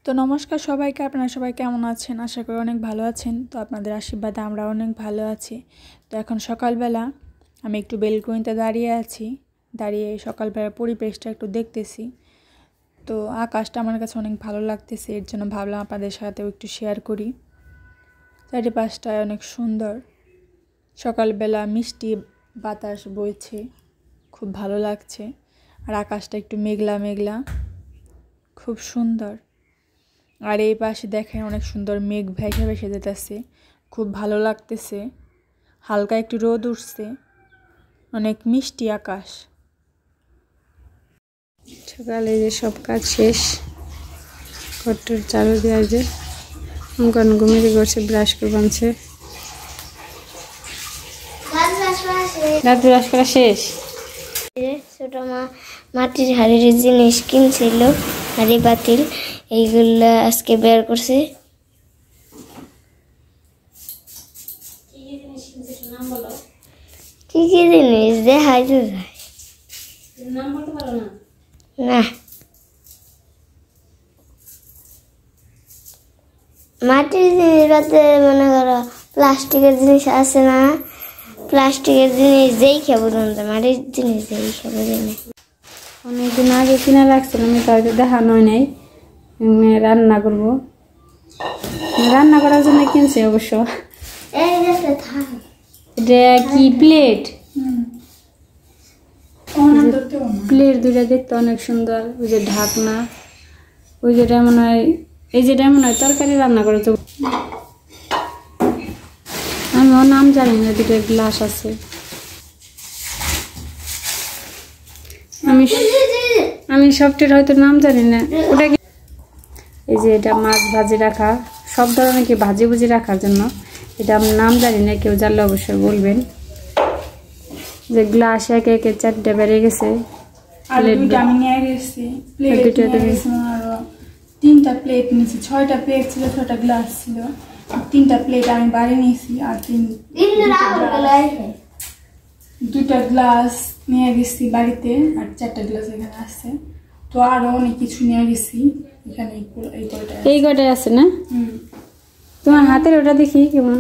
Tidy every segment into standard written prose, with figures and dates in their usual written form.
তো নমস্কার সবাইকে, আপনারা সবাই কেমন আছেন? আশা করি অনেক ভালো আছেন। তো আপনাদের আশীর্বাদে আমরা অনেক ভালো আছি। তো এখন সকালবেলা আমি একটু বেলকনিতে দাঁড়িয়ে আছি, দাঁড়িয়ে সকালবেলার পরিবেশটা একটু দেখতেছি। তো আকাশটা আমার কাছে অনেক ভালো লাগতেছে, এর জন্য ভাবলাম আপনাদের সাথেও একটু শেয়ার করি। চারিপাশটায় অনেক সুন্দর, সকালবেলা মিষ্টি বাতাস বইছে, খুব ভালো লাগছে। আর আকাশটা একটু মেঘলা মেঘলা, খুব সুন্দর। আর এই পাশে দেখেন অনেক সুন্দর মেঘ ভেসে ভেসে যেতেছে, খুব ভালো লাগতেছে। হালকা একটু রোদ উঠছে, অনেক মিষ্টি আকাশ। সকালে যে সব কাজ শেষ, ঘরটার চালু দিয়ে যে অঙ্কন ঘুমিয়ে করছে, ব্রাশ করে বানছে। দাঁত ব্রাশ করা শেষ। ছোট মা মাটির হাড়ির জিনিস কিনছিল, হাড়ি বাতিল, এইগুলো আজকে বের করছে। কি কি জিনিস দেখাই তো যায় না। মাটির জিনিস বাদে মনে করো প্লাস্টিকের জিনিস আছে না, প্লাস্টিকের জিনিস যেই খাবো মাটির জিনিস যেই খাবো জানি। অনেকদিন আগে কিনা রাখছিলাম, আমি তো দেখানো নাই। রান্না করবো, রান্না করার জন্য কিনছে অবশ্য। এটা কি প্লেট? প্লেট দুইটা দেখতে অনেক সুন্দর। ওই যে ঢাকনা, ওই যেটা মনে হয়, এই যেটা মনে হয় তরকারি রান্না করে। তো আমি ওর নাম জানি না। দুটো গ্লাস আছে। আমি সবটির হয়তো নাম জানি না। ওটা কি? এই যে এটা মাছ ভাজি রাখা, সব ধরনের কি ভাজি ভুজি রাখার জন্য। এটা আমি নাম জানি না, কেউ জানলে অবশ্যই বলবেন। যে গ্লাস একে একে 4টে বেড়ে গেছে। আর দুইটা আমি নিয়ে গেছি, প্লেট আরো 3টা প্লেট নিয়েছি। 6টা প্লেট ছিল, 6টা গ্লাস ছিল। 3টা প্লেট আমি বাড়ি নিয়েছি, আর 2টা গ্লাস নিয়ে গেছি বাড়িতে, আর 4টা গ্লাস এখানে আছে। তো আরো অনেক কিছু নিয়ে গেছি এখানে। এই কটাই আছে না? তোমার হাতের ওটা দেখি কেমন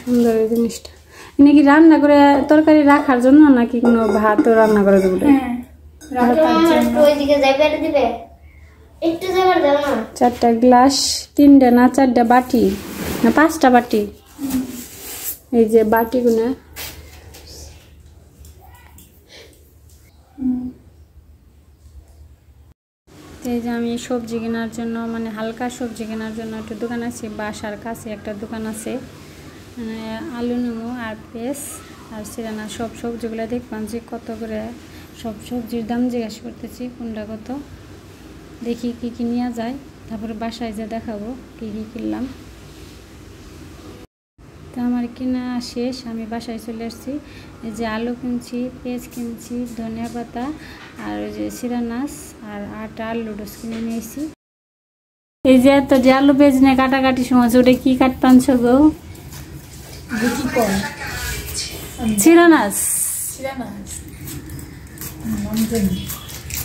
সুন্দর এই জিনিসটা। নাকি রান্না করে তরকারি রাখার জন্য, নাকি কোনো ভাতও রান্না করে দেবো? 4টা গ্লাস, 3টে না 4টা বাটি না 5টা বাটি। এই যে বাটিগুলো, এই যে আমি সবজি কেনার জন্য, মানে হালকা সবজি কেনার জন্য একটা দোকান আছে, বাসার কাছে একটা দোকান আছে। আলু নেবো আর পেঁয়াজ আর সিরানা, সব সবজিগুলো দেখলাম যে কত করে। সব সবজির দাম জিজ্ঞাসা করতেছি কোনটা কত, দেখি কি কি নেওয়া যায়। তারপরে বাসায় যে দেখাবো কি কি কিনলাম। তো আমার কিনা শেষ, আমি বাসায় চলে আসছি। এই যে আলু কিনছি, পেঁয়াজ কিনছি, ধনিয়া পাতা, আর ওই যে সিরানাস আর আটা, লুডোস কিনে নিয়েছি। এই যে এত যে আলু পেঁয়াজ নিয়ে কাটাকাটি সময় ওটা কি কাট পানছো গো? সিরানাস।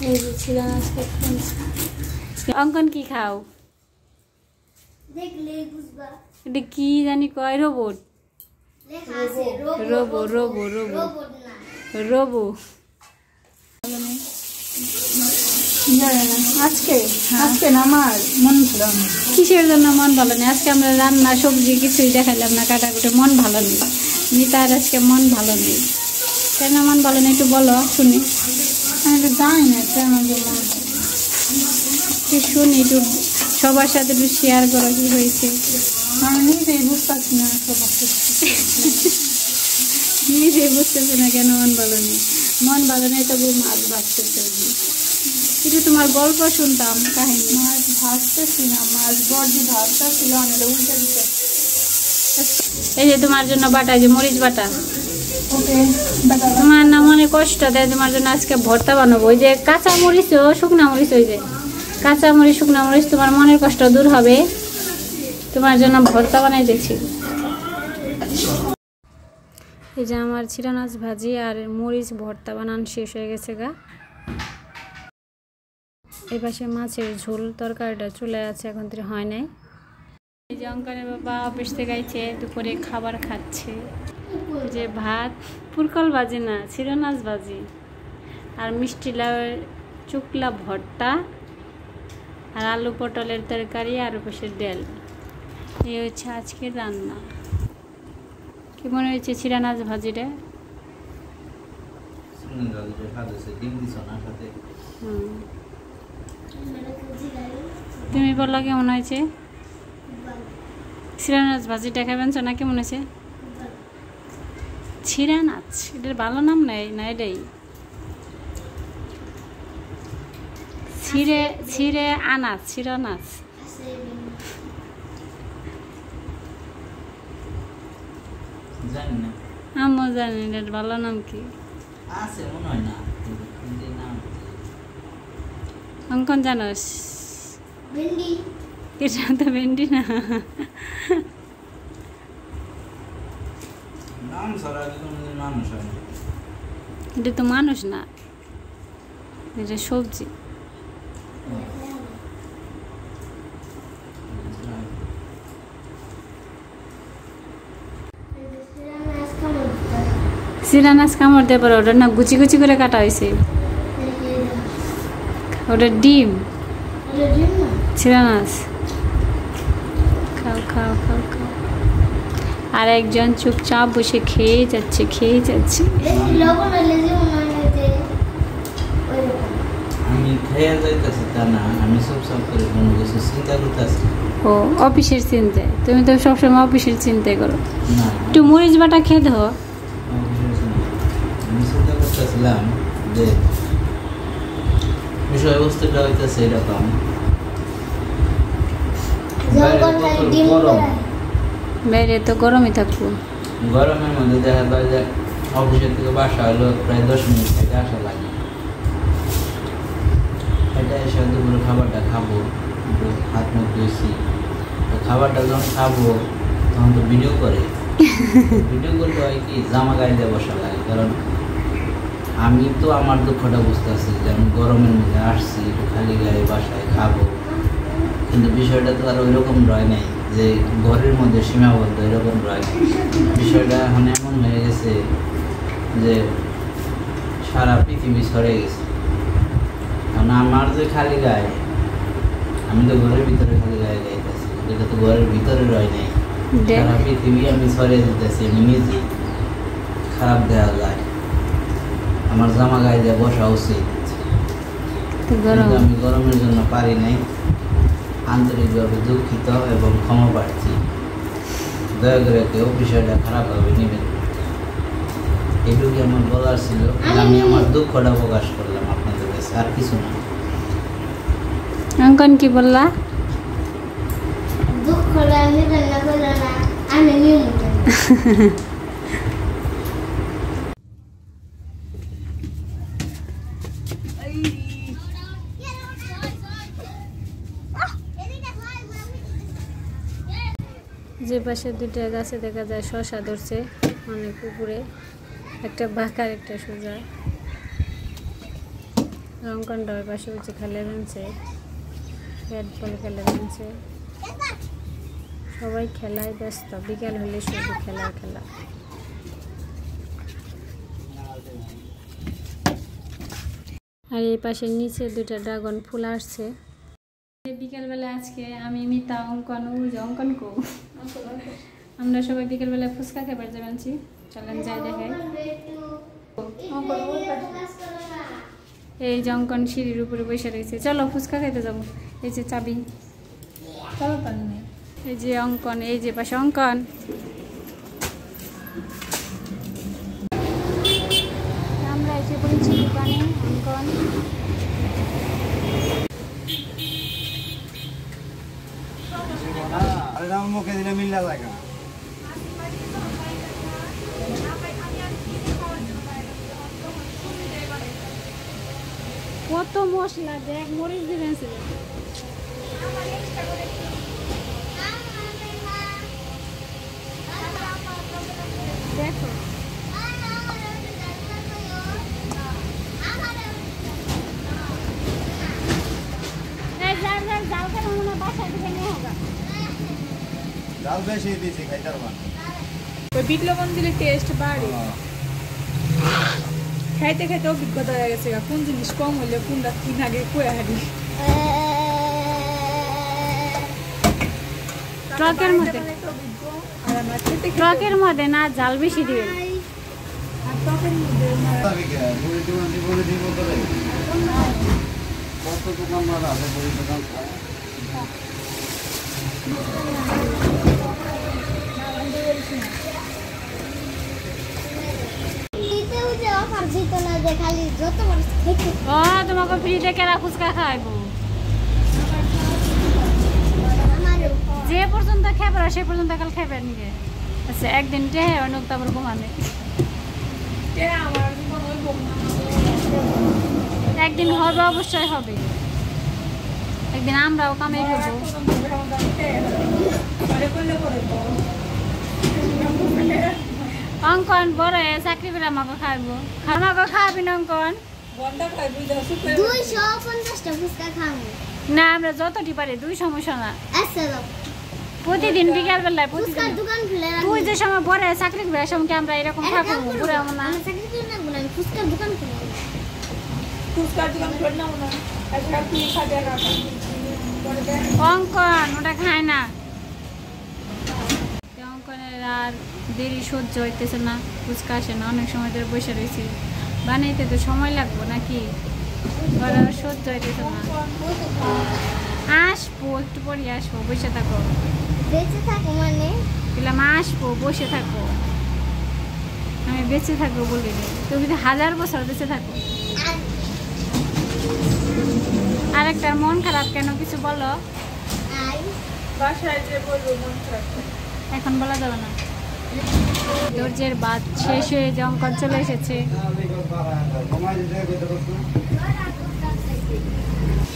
এই যে সিরানাস অঙ্কন কি খাও? এটা কি জানি কয়? Robot. Robo robo robo robo. আজকে না আমার মন ভালো নেই। কিসের জন্য মন ভালো নেই? আজকে আমরা রান্না সবজি কিছুই দেখালাম না, কাটাকুটে। মন ভালো নেই মিতার, আজকে মন ভালো নেই। কেন মন ভালো নেই একটু বলো শুনি। আমি তো জানি না কেন শুনি, একটু সবার সাথে একটু শেয়ার করো কি হয়েছে। আমি নিজেই বুঝতে পারছি না, নিজেই বুঝতেছে না কেন মন ভালো নেই। মন ভালো নেই তবু মাছ ভাজতেছে। একটু তোমার গল্প শুনতাম, কাহিনী। মাছ ভাজতেছি না, মাছ বড়ি ভাজতেছিল, অনেক উল্টে দিতে। এই যে তোমার জন্য বাটা, যে মরিচ বাটা। ওকে, তোমার না মনে কষ্ট দেয়, তোমার জন্য আজকে ভর্তা বানাবো। ওই যে কাঁচা মরিচ ও শুকনা মরিচ, ওই যে কাঁচা মরিচ শুকনা মরিচ, তোমার মনের কষ্ট দূর হবে। তোমার জন্য ভর্তা বানাইতেছি। এই যে আমার সিরানাস ভাজি আর মরিচ ভর্তা বানান শেষ হয়ে গেছে গা। এই পাশে মাছের ঝোল তরকারিটা চলে আছে, এখন তো হয় নাই। এই যে অঙ্কনের বাবা অফিস থেকে আইছে, দুপুরে খাবার খাচ্ছে। যে ভাত, পুরকল ভাজি না, চিরনাচ ভাজি, আর মিষ্টি লাউয়ের চুকলা ভর্তা, আর আলু পটলের তরকারি, আর পাশে ডাল। এই হচ্ছে আজকের রান্না। কি মনে হয়েছে চিরানাচ ভাজিটা? তুমি বললো কেমন হয়েছে? চিরানাচ ভাজিটা খাবেন না কেমন হয়েছে? চিরানাচ এটার ভালো নাম নাই না, এটাই ছিঁড়ে ছিঁড়ে আনাচ, চিরানাচ। আমিও জানি এটার ভালো নাম কি। অঙ্কন জানোস? এটা তো ভেন্ডি না। এটা তো মানুষ না, এটা সবজি। চিরানাচ কামড় দিয়ে পরে ওটা না গুচি গুচি করে কাটা হয়েছে, ওটা ডিম। চিরানাচ খাও খাও খাও খাও। আর একজন চুপচাপ বসে খেয়ে যাচ্ছে, খেয়ে যাচ্ছে। আমি খেয়ে যাইতেছি তা না, আমি সব করে কোনো কিছু চিন্তা করতেছি। ও অফিসের চিন্তায়? তুমি তো সবসময় অফিসের চিন্তাই করো। না, একটু মরিচ বাটা খেয়ে দাও। আমি চিন্তা করতেছিলাম যে বিষয়বস্তুটা হইতেছে এরকম, বাইরে তো গরমই থাকবো। গরমের মধ্যে দেখা যায় যে অফিসের থেকে বাসা হলো প্রায় 10 মিনিট থেকে আসা লাগে। এটা এসে দুপুরে খাবারটা খাবো, হাত মুখ ধুয়েছি, খাবারটা যখন খাবো তখন তো ভিডিও করে। ভিডিও করতে হয় কি, জামা গায়ে দিয়ে বসা লাগে। কারণ আমি তো আমার দুঃখটা বুঝতে পারছি যে আমি গরমের মধ্যে আসছি, খালি গায়ে বাসায় খাবো, কিন্তু বিষয়টা তো আর ওই রকম রয় নাই যে ঘরের মধ্যে সীমাবদ্ধ, এরকম রয় নাই। বিষয়টা এখন এমন হয়ে গেছে যে সারা পৃথিবী ছড়ে গেছে। কারণ আমার যে খালি গায়ে, আমি তো ঘরের ভিতরে খালি গায়ে গাইতেছি, এটা তো ঘরের ভিতরে রয় নাই, সারা পৃথিবী আমি ছড়িয়ে দিতেছি। আমি নিজে খারাপ দেওয়া যায়, আমার জামা গায়ে দিয়ে বসা উচিত, কিন্তু আমি গরমের জন্য পারি নাই। আন্তরিকভাবে দুঃখিত এবং ক্ষমা প্রার্থী। দয়া করে কেউ বিষয়টা খারাপভাবে নেবেন। এটুকুই আমার বলার ছিল। আমি আমার দুঃখটা প্রকাশ করলাম আপনাদের কাছে, আর কিছু না। অঙ্কন কি বললা? দুঃখটা নিবেন না বলে না, আমি নিয়মিত যে পাশে দুইটা গাছে দেখা যায় শশা ধরছে অনেক উপরে, একটা বাঁকার একটা সোজা। অঙ্কনটা ওই পাশে হচ্ছে খেলে বেঞ্চে, ব্যাট বল খেলে বেঞ্চে। সবাই খেলায় ব্যস্ত, বিকাল হলে শুধু খেলা খেলা। আর এই পাশের নিচে দুটা ড্রাগন ফুল আসছে। বিকেলবেলা আজকে আমি মিতা, অঙ্কন, অঙ্কন কো আমরা সবাই বিকেলবেলা ফুচকা খেবার যাবেনছি। চলেন যাই দেখাই। এই যে অঙ্কন সিঁড়ির উপরে বসে রয়েছে, চলো ফুচকা খেতে যাবো। এই যে চাবি, চলো তার নেই। এই যে অঙ্কন, এই যে পাশে অঙ্কন। আমরা এসে পড়েছি দোকানে। অঙ্কন মুখে দিলে মিল্লা জায়গা কত মশলা, দেখ মরিচ দিবেন। দেখো জাল বেশি দিছি খাইতে পারবা ওই বিট লবণ দিলে টেস্ট বাড়ে। খাইতে খাইতে অভিজ্ঞতা হয়ে গেছে কোন জিনিস কম হলে কোনটা কিন আগে কয়ে হারি। ট্রাকের মধ্যে ট্রাকের মধ্যে না জাল বেশি দিবে। কত দোকান মারা আছে বড়ি দোকান ও তোমাকে ফ্রিতে কেরা ফুচকা খাইবো যে পর্যন্ত খাবার সে পর্যন্ত কাল খাইবার নিয়ে আচ্ছা একদিন টে অনেক তারপর ঘুমানে একদিন হবে অবশ্যই হবে একদিন আমরাও কামাই করবো অঙ্কন বড় চাকরি করে আমাকে খাইবো আমাকে খাবি না অঙ্কন না আমরা যতটি পারি 2 সমস্যা না প্রতিদিন বিকাল বেলায় তুই যে সময় বড় চাকরি করে সময় আমরা এরকম খাবো পুরো না অঙ্কন ওটা খায় না অঙ্কনের আর দেরি সহ্য হইতেছে না ফুচকা আসে না অনেক সময় ধরে বসে রয়েছে বানাইতে তো সময় লাগবো নাকি ওরা সহ্য হইতেছে না আসবো একটু পরে আসবো বসে থাকো বেঁচে থাকো মানে বললাম আসবো বসে থাকো আমি বেঁচে থাকবো বলিনি তুমি তো 1000 বছর বেঁচে থাকো আরেকটার মন খারাপ কেন কিছু বলো এখন বলা যাবে না ধৈর্যের বাদ শেষ হয়ে যে অঙ্কন চলে এসেছে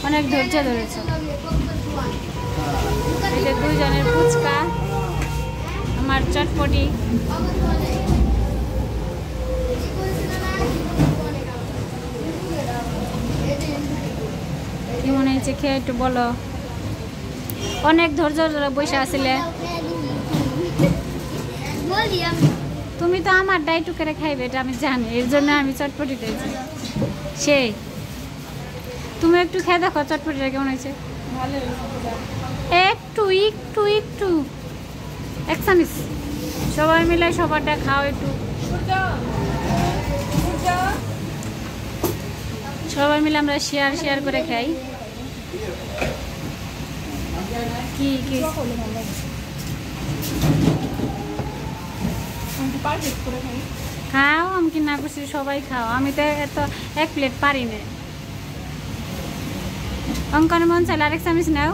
অনেক ধৈর্য ধরেছে এই যে 2 জনের ফুচকা আমার চটপটি কি মনে হচ্ছে খেয়ে একটু বলো অনেক ধৈর্য ধরে বসে আসলে তুমি তো আমার ডাইটু করে খাইবে এটা আমি জানি এর জন্য আমি চটপটি দিয়েছি সেই তুমি একটু খেয়ে দেখো চটপটিটা কেমন হয়েছে একটু একটু একটু এক চামিচ সবাই মিলে সবারটা খাও একটু সবাই মিলে আমরা শেয়ার করে খাই কি কি খাও আমি কি না করছি সবাই খাও আমি তো এত 1 প্লেট পারি না অঙ্কন মন চাইলে আরেক চামিচ নাও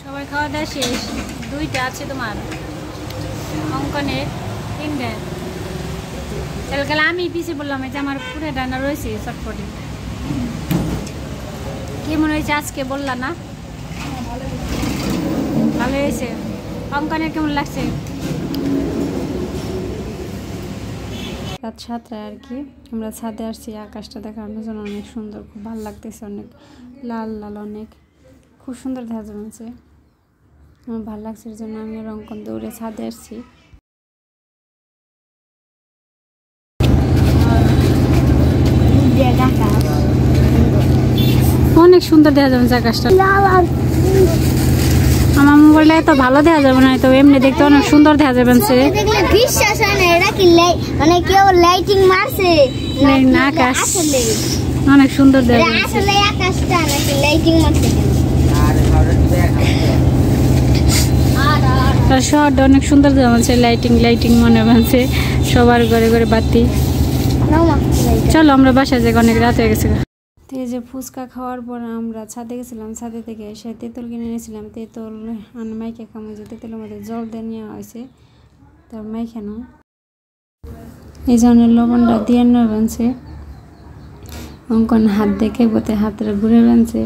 সবাই খাওয়া দাওয়া শেষ 2টা আছে তোমার অঙ্কনের 3টা কালকে আমি পিছিয়ে বললাম যে আমার পুরো ডানা রয়েছে চটপটি কি মনে হয়েছে আজকে বললা না ভালো হয়েছে অঙ্কনের কেমন লাগছে রাত 7টায় আর কি আমরা ছাদে আসছি আকাশটা দেখানোর জন্য অনেক সুন্দর খুব ভালো লাগতেছে অনেক লাল লাল অনেক খুব সুন্দর দেখা যাচ্ছে আমার ভালো লাগছে এর জন্য আমি অঙ্কন দৌড়ে ছাদে আসছি অনেক সুন্দর দেখা যাবে আকাশটা আমার মোবাইলে এত ভালো দেখা যাবে না তো এমনি দেখতে অনেক সুন্দর দেখা যাবে বিশ্বাস হয় না এটা কি মানে কেউ লাইটিং মারছে না আকাশ অনেক সুন্দর দেখা যাবে আসলে আকাশটা নাকি লাইটিং মারছে শহরটা অনেক সুন্দর দেখা যাচ্ছে লাইটিং মনে হচ্ছে সবার ঘরে ঘরে বাতি চলো আমরা বাসায় যাই অনেক রাত হয়ে গেছে এই যে ফুচকা খাওয়ার পর আমরা ছাদে গেছিলাম ছাদে থেকে এসে তেঁতুল কিনে এনেছিলাম তেঁতুল মাইকে খামো যে তেঁতুলের মধ্যে জল দিয়ে নেওয়া হয়েছে তার মাইখানো এই জনের লবণটা দিয়ে বানছে অঙ্কন হাত দেখে বোতে হাতের ঘুরে বানছে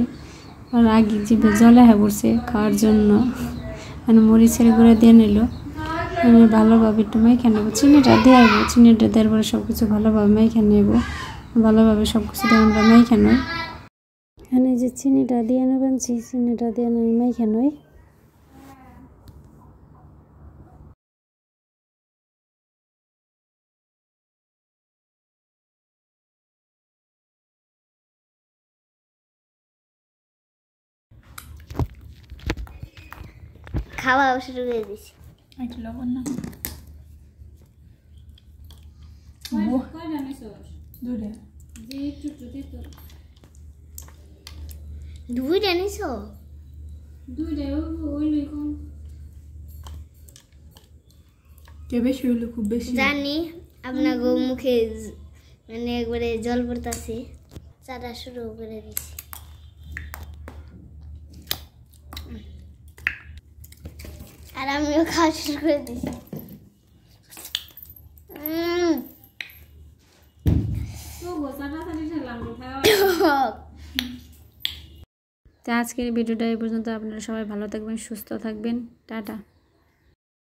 আর আগে জিভে জলে হয়ে পড়ছে খাওয়ার জন্য মানে মরিচের গুঁড়ো দিয়ে নিল আমি ভালোভাবে একটু মাইখা নেবো চিনিটা দেওয়া চিনিটা দেওয়ার পরে সব কিছু ভালোভাবে মাইখা নেব ভালোভাবে সব কিছু দিয়ে আমরা মাইখা নই। এখানে যে চিনিটা দিয়ে নেবেন, চিনিটা দিয়ে মাইখা নই। খাওয়া শুরু করে দিছি। একটু লবণ না দুধে দুইটা নিছো? কে বেশি হইলো খুব বেশি জানি আপনার মুখে মানে একবারে জল পড়তাছে, চাটা শুরু করে দিছি। আর আমিও খাওয়া শুরু করে দিছি। তো আজকের ভিডিওটা এই পর্যন্ত। আপনারা সবাই ভালো থাকবেন, সুস্থ থাকবেন। টাটা।